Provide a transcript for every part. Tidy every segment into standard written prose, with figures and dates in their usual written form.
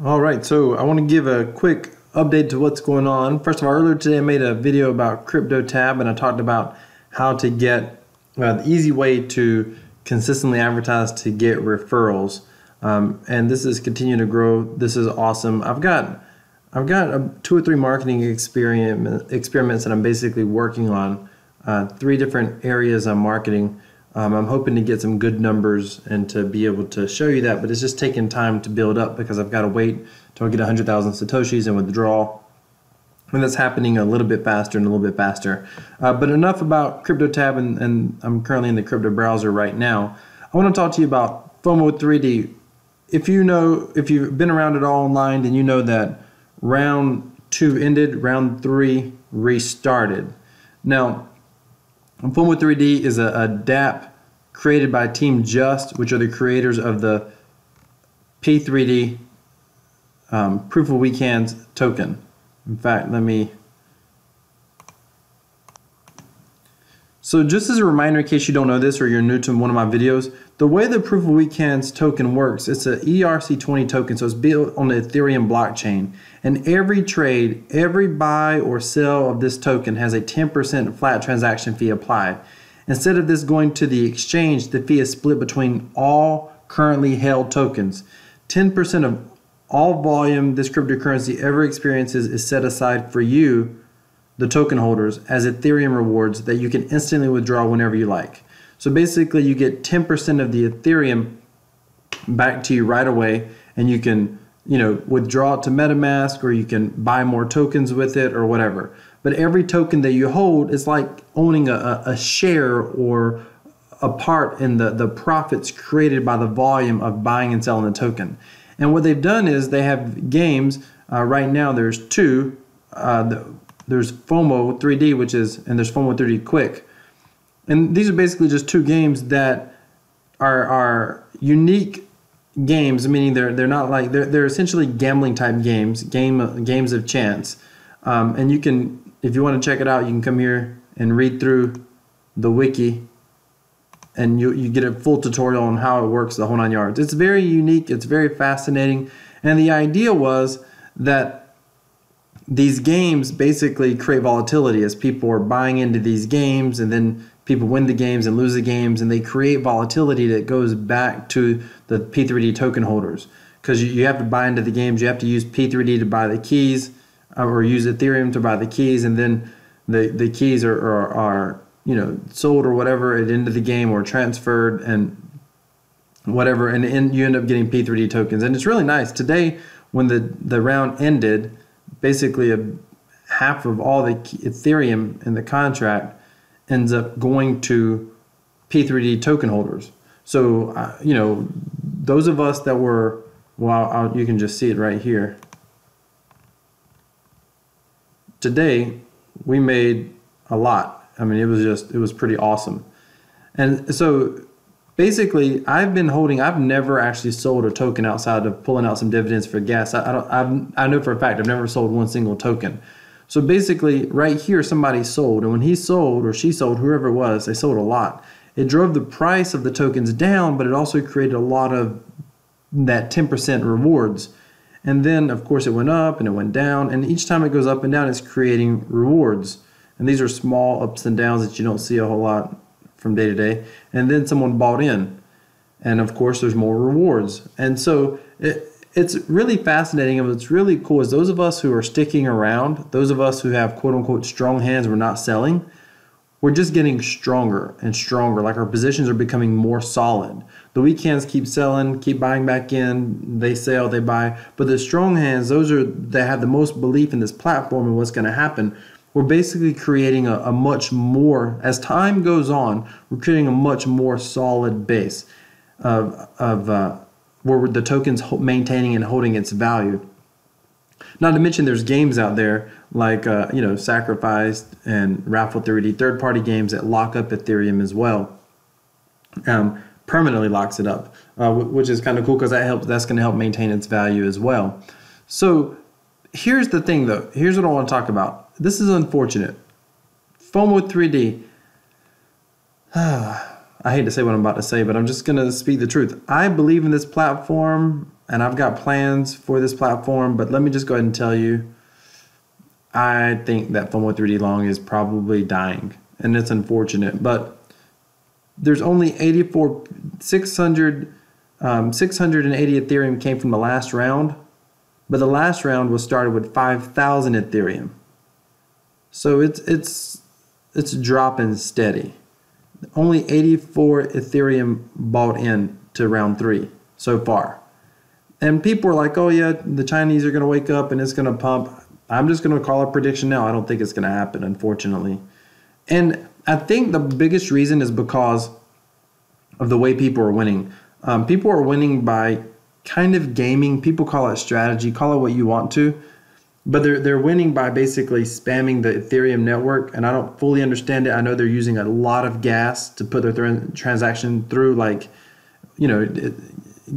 All right, so I want to give a quick update to what's going on. First of all, earlier today I made a video about CryptoTab, and I talked about how to get the easy way to consistently advertise to get referrals. And this is continuing to grow. This is awesome. I've got 2 or 3 marketing experiments that I'm basically working on. 3 different areas I'm marketing. I'm hoping to get some good numbers and to be able to show you that, but it's just taking time to build up because I've got to wait till I get 100,000 Satoshis and withdraw. And that's happening a little bit faster and a little bit faster. But enough about CryptoTab, and I'm currently in the crypto browser right now. I want to talk to you about Fomo3d. If you've been around at all online, then you know that round 2 ended, round 3 restarted. Now, Fomo3d is a dApp created by Team Just, which are the creators of the P3D Proof of Weak Hands token. In fact, So just as a reminder, in case you don't know this or you're new to one of my videos, the way the Proof of Weak Hands token works, it's an ERC20 token, so it's built on the Ethereum blockchain. And every trade, every buy or sell of this token has a 10% flat transaction fee applied. Instead of this going to the exchange, the fee is split between all currently held tokens. 10% of all volume this cryptocurrency ever experiences is set aside for you, the token holders, as Ethereum rewards that you can instantly withdraw whenever you like. So basically you get 10% of the Ethereum back to you right away, and you can withdraw it to MetaMask, or you can buy more tokens with it or whatever. But every token that you hold is like owning a share or a part in the profits created by the volume of buying and selling the token. And what they've done is they have games. Right now there's 2. There's Fomo3d, and there's Fomo3d Quick. And these are basically just 2 games that are unique games, meaning they're not like they're essentially gambling type games, games of chance. And you can, if you want to check it out, you can come here and read through the wiki, and you get a full tutorial on how it works, the whole 9 yards. It's very unique, it's very fascinating, and the idea was that these games basically create volatility as people are buying into these games, and then people win the games and lose the games, and they create volatility that goes back to the P3D token holders. Because you have to buy into the games, you have to use P3D to buy the keys, or use Ethereum to buy the keys, and then the keys are sold or whatever at the end of the game, or transferred and whatever, and you end up getting P3D tokens. And it's really nice. Today, when the round ended, basically half of all the Ethereum in the contract ends up going to P3D token holders. So those of us that were, well, you can just see it right here. Today we made a lot. I mean, it was pretty awesome. And so basically, I've never actually sold a token outside of pulling out some dividends for gas. I know for a fact I've never sold one single token. So basically, right here, somebody sold, and when he sold or she sold, whoever it was, they sold a lot. It drove the price of the tokens down, but it also created a lot of that 10% rewards. And then, of course, it went up and it went down, and each time it goes up and down, it's creating rewards. And these are small ups and downs that you don't see a whole lot from day to day. And then someone bought in, and of course there's more rewards. And so it's really fascinating, and what's really cool is those of us who are sticking around, those of us who have quote unquote strong hands, we're not selling, we're just getting stronger and stronger. Like, our positions are becoming more solid. The weak hands keep selling, keep buying back in, they sell, they buy. But the strong hands, they have the most belief in this platform and what's going to happen. We're basically creating a much more, as time goes on, we're creating a much more solid base of where the token's maintaining and holding its value. Not to mention there's games out there like Sacrificed and Raffle3d, third-party games that lock up Ethereum as well. Permanently locks it up, which is kind of cool because that's going to help maintain its value as well. So here's the thing, though. Here's what I want to talk about. This is unfortunate. Fomo3d. I hate to say what I'm about to say, but I'm just going to speak the truth. I believe in this platform and I've got plans for this platform, but let me just go ahead and tell you, I think that Fomo3d long is probably dying, and it's unfortunate, but there's only 680 Ethereum came from the last round, but the last round was started with 5,000 Ethereum. So it's dropping steady. Only 84 Ethereum bought in to round 3 so far. And people are like, oh yeah, the Chinese are going to wake up and it's going to pump. I'm just going to call a prediction now. I don't think it's going to happen, unfortunately. And I think the biggest reason is because of the way people are winning. People are winning by kind of gaming. People call it strategy, call it what you want to. But they're winning by basically spamming the Ethereum network, and I don't fully understand it. I know they're using a lot of gas to put their transaction through, like, you know,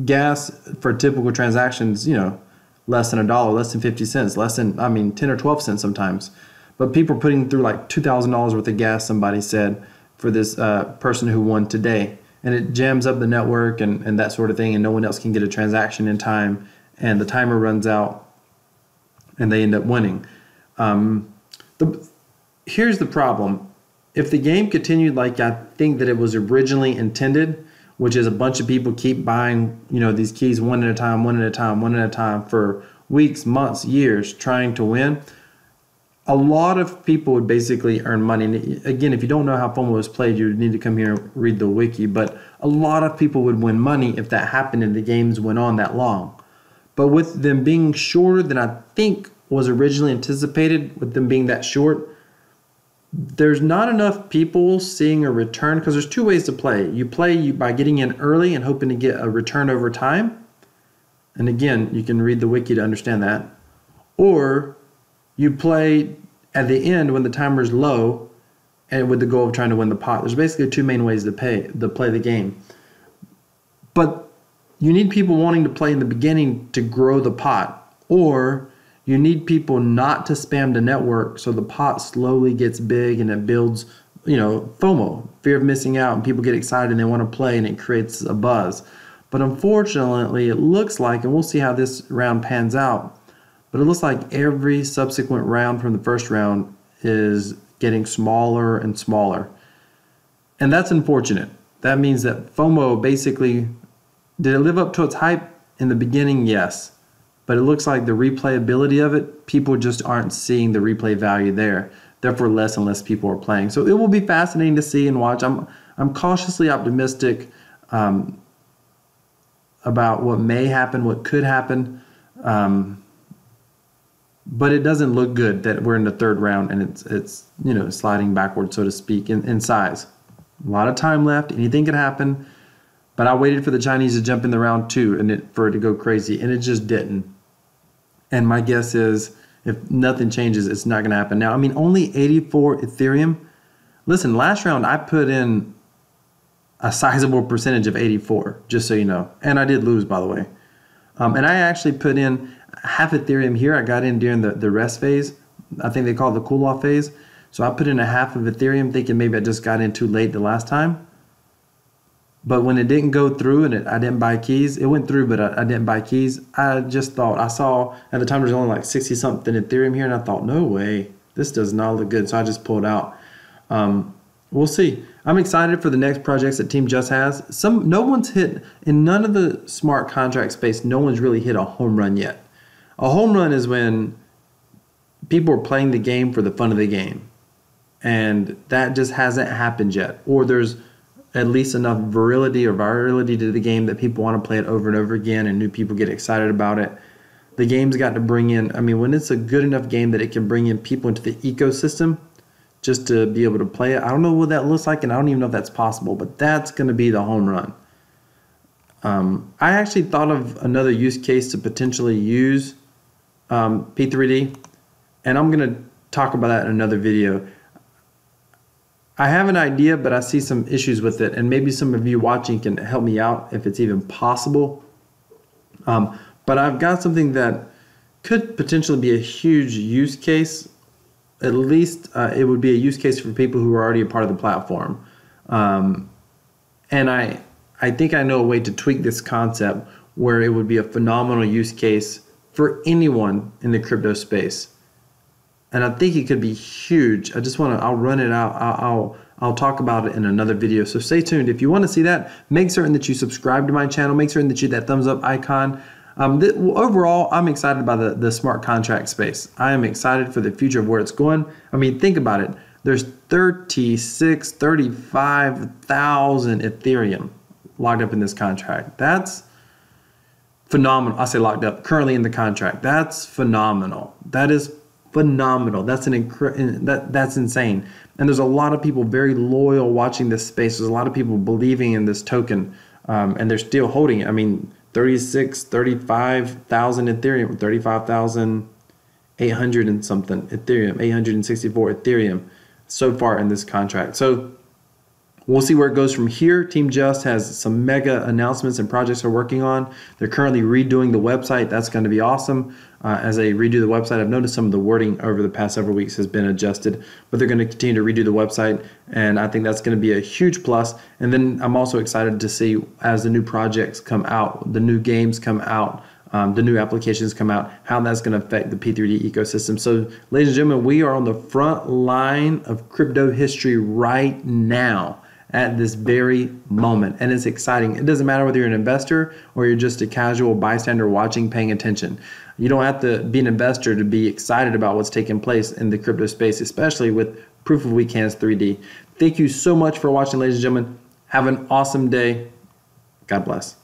gas for typical transactions, you know, less than $1, less than 50 cents, less than, 10 or 12 cents sometimes. But people are putting through like $2,000 worth of gas, somebody said, for this person who won today. And it jams up the network and that sort of thing, and no one else can get a transaction in time, and the timer runs out, and they end up winning. Here's the problem. If the game continued like I think that it was originally intended, which is a bunch of people keep buying, you know, these keys one at a time for weeks, months, years, trying to win, a lot of people would basically earn money. And again, if you don't know how Fomo is played, you need to come here and read the wiki. But a lot of people would win money if that happened and the games went on that long. But with them being shorter than I think was originally anticipated, with them being that short, there's not enough people seeing a return, because there's two ways to play. You play by getting in early and hoping to get a return over time. And again, you can read the wiki to understand that. Or you play at the end when the timer's low and with the goal of trying to win the pot. There's basically two main ways to play the game. But you need people wanting to play in the beginning to grow the pot, or you need people not to spam the network so the pot slowly gets big and it builds, you know, FOMO, fear of missing out, and people get excited and they want to play and it creates a buzz. But unfortunately, it looks like, and we'll see how this round pans out, but it looks like every subsequent round from the first round is getting smaller and smaller. And that's unfortunate. That means that FOMO basically, did it live up to its hype in the beginning? Yes. But it looks like the replayability of it, people just aren't seeing the replay value there. Therefore, less and less people are playing. So it will be fascinating to see and watch. I'm cautiously optimistic about what may happen, what could happen. But it doesn't look good that we're in the third round and it's you know, sliding backward, so to speak, in size. A lot of time left. Anything could happen. But I waited for the Chinese to jump in the round 2 and for it to go crazy, and it just didn't. And my guess is if nothing changes, it's not going to happen. Now, only 84 Ethereum. Listen, last round I put in a sizable percentage of 84, just so you know. And I did lose, by the way. And I actually put in half Ethereum here. I got in during the rest phase. I think they call it the cool-off phase. So I put in a half of Ethereum thinking maybe I just got in too late the last time. But when it didn't go through and I didn't buy keys, it went through, but I didn't buy keys. I just thought, I saw at the time there's only like 60 something Ethereum here, and I thought, no way, this does not look good. So I just pulled out. We'll see. I'm excited for the next projects that Team Just has. No one's hit, in none of the smart contract space, no one's really hit a home run yet. A home run is when people are playing the game for the fun of the game. And that just hasn't happened yet. Or there's at least enough virility to the game that people want to play it over and over again, and new people get excited about it. The game's got to bring in, when it's a good enough game that it can bring in people into the ecosystem just to be able to play it. I don't know what that looks like, and I don't even know if that's possible, but that's going to be the home run. I actually thought of another use case to potentially use P3D, and I'm going to talk about that in another video. I have an idea, but I see some issues with it, and maybe some of you watching can help me out if it's even possible. But I've got something that could potentially be a huge use case. At least it would be a use case for people who are already a part of the platform. And I think I know a way to tweak this concept where it would be a phenomenal use case for anyone in the crypto space. And I think it could be huge. I'll run it out. I'll talk about it in another video. So stay tuned. If you want to see that, make certain that you subscribe to my channel. Make certain that you hit that thumbs up icon. Overall, I'm excited about the smart contract space. I am excited for the future of where it's going. I mean, think about it. There's 35,000 Ethereum locked up in this contract. That's phenomenal. I say locked up, currently in the contract. That's phenomenal. That is phenomenal. That's that's insane. And there's a lot of people very loyal watching this space. There's a lot of people believing in this token, and they're still holding it. I mean, 35,000 Ethereum, 35,800 and something Ethereum, 864 Ethereum so far in this contract. So we'll see where it goes from here. Team Just has some mega announcements and projects they're working on. They're currently redoing the website. That's going to be awesome. As they redo the website, I've noticed some of the wording over the past several weeks has been adjusted, but they're going to continue to redo the website, and I think that's going to be a huge plus. And then I'm also excited to see, as the new projects come out, the new games come out, the new applications come out, how that's going to affect the P3D ecosystem. So, ladies and gentlemen, we are on the front line of crypto history right now, at this very moment, and it's exciting. It doesn't matter whether you're an investor or you're just a casual bystander watching, paying attention. You don't have to be an investor to be excited about what's taking place in the crypto space, especially with Proof of Weak Hands 3D. Thank you so much for watching, ladies and gentlemen. Have an awesome day. God bless.